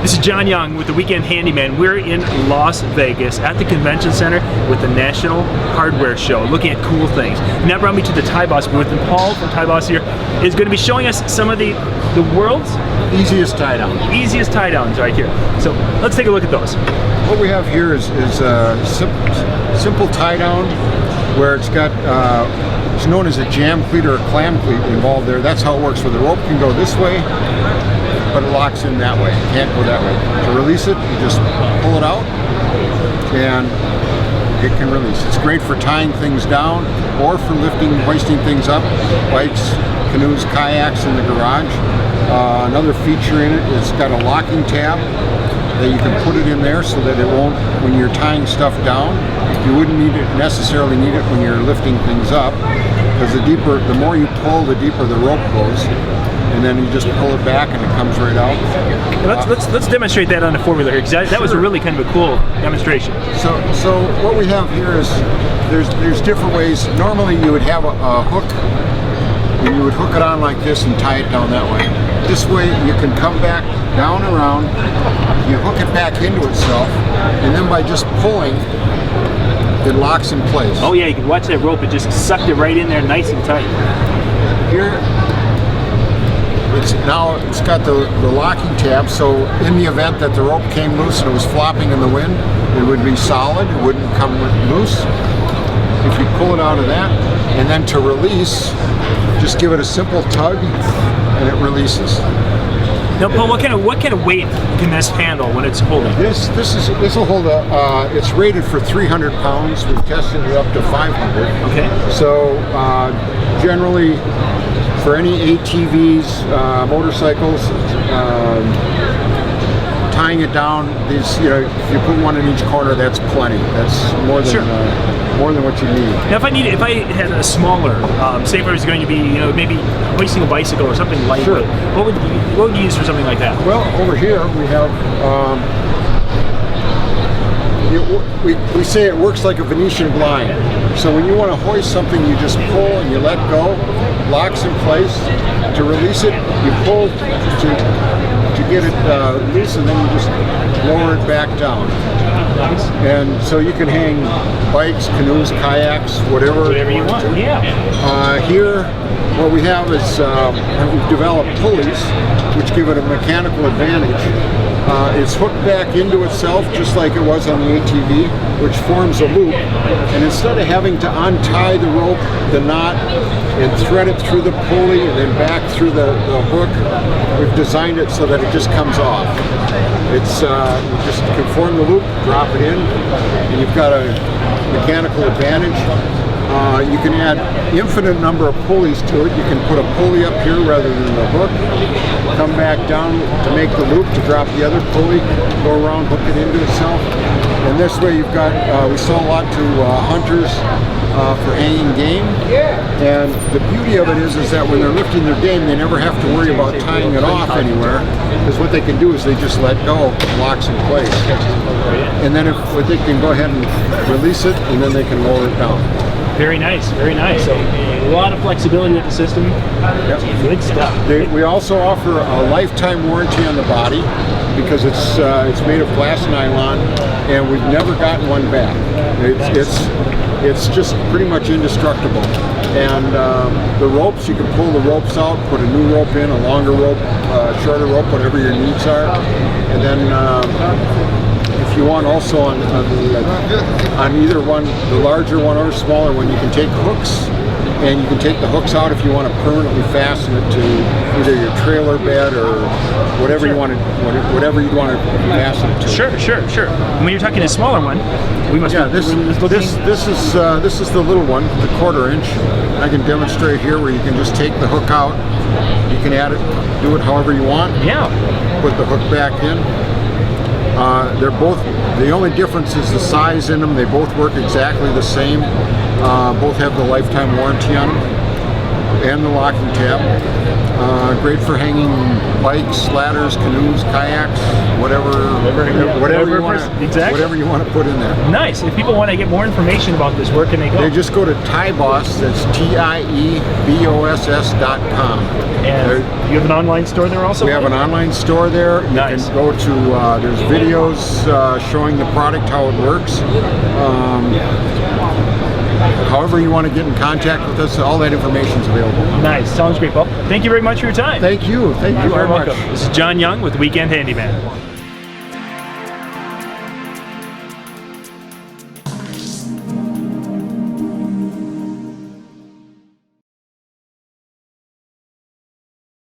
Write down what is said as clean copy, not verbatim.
This is John Young with the Weekend Handyman. We're in Las Vegas at the Convention Center with the National Hardware Show, looking at cool things. And that brought me to the Tie Boss booth, and Paul from Tie Boss here is going to be showing us some of the world's easiest tie down. Easiest tie downs right here. So let's take a look at those. What we have here is simple tie down where it's got it's known as a jam cleat or a clam cleat involved there. That's how it works, where the rope can go this way, but it locks in that way. It can't go that way. To release it, you just pull it out and it can release. It's great for tying things down or for lifting, hoisting things up, bikes, canoes, kayaks in the garage. Another feature in it, it's got a locking tab that you can put it in there so that it won't, when you're tying stuff down, you wouldn't necessarily need it when you're lifting things up, because the more you pull, the deeper the rope goes. And then you just pull it back and it comes right out. Let's demonstrate that on the four-wheeler here, because that was a really kind of a cool demonstration. So what we have here is there's different ways. Normally you would have a hook, and you would hook it on like this and tie it down that way. This way you can come back down around, you hook it back into itself, and then by just pulling, it locks in place. Oh yeah, you can watch that rope, it just sucked it right in there nice and tight. Here, it's got the locking tab, so in the event that the rope came loose and it was flopping in the wind, it would be solid, it wouldn't come loose. If you pull it out of that, and then to release, just give it a simple tug and it releases. Now, Paul, what kind of weight can this handle when it's holding? This will hold it's rated for 300 pounds. We've tested it up to 500. Okay. So generally, for any ATVs, motorcycles, tying it down, if you put one in each corner, that's plenty. That's more than what you need. Now, if I had a smaller, say if I was going to be, maybe hoisting a bicycle or something lightweight, sure. what would you use for something like that? Well, over here we have. We say it works like a Venetian blind. So when you want to hoist something, you just pull and you let go, locks in place. To release it, you pull to get it loose, and then you just lower it back down. And so you can hang bikes, canoes, kayaks, whatever you want. Yeah. Here, what we have is we've developed pulleys, which give it a mechanical advantage. It's hooked back into itself just like it was on the ATV, which forms a loop. And instead of having to untie the rope, the knot, and thread it through the pulley and then back through the hook, we've designed it so that it just comes off. It's you just can form the loop, drop it in, and you've got a mechanical advantage. You can add infinite number of pulleys to it. You can put a pulley up here rather than the hook, come back down to make the loop, to drop the other pulley, go around, hook it into itself. And this way you've got, we sell a lot to hunters for hanging game. And the beauty of it is that when they're lifting their game, they never have to worry about tying it off anywhere, because what they can do is they just let go, it locks in place. And then they can go ahead and release it, and then they can lower it down. Very nice, very nice. So a lot of flexibility with the system. Yep. Good stuff. We also offer a lifetime warranty on the body, because it's made of glass nylon, and we've never gotten one back. It's just pretty much indestructible. And the ropes, you can pull the ropes out, put a new rope in, a longer rope, shorter rope, whatever your needs are. And then if you want also on either one, the larger one or smaller one, you can take hooks, and you can take the hooks out if you want to permanently fasten it to either your trailer bed or whatever you want to, whatever you want to fasten it to. Sure. When you're talking a smaller one, we must. Yeah, this is the little one, the 1/4 inch. I can demonstrate here where you can just take the hook out. You can add it, do it however you want. Yeah. Put the hook back in. They're both, the only difference is the size in them. They both work exactly the same. Both have the lifetime warranty on them. and the locking tab. Great for hanging bikes, ladders, canoes, kayaks, whatever you want to put in there. Nice. If people want to get more information about this, where can they go? They just go to Tieboss, that's TIEBOSS.com. And you have an online store there also? We have an online store there. You Nice. can go to, there's videos showing the product, how it works. However you want to get in contact with us, all that information is available. Nice. Sounds great. Well, thank you very much for your time. Thank you. Thank you very much. This is John Young with Weekend Handyman.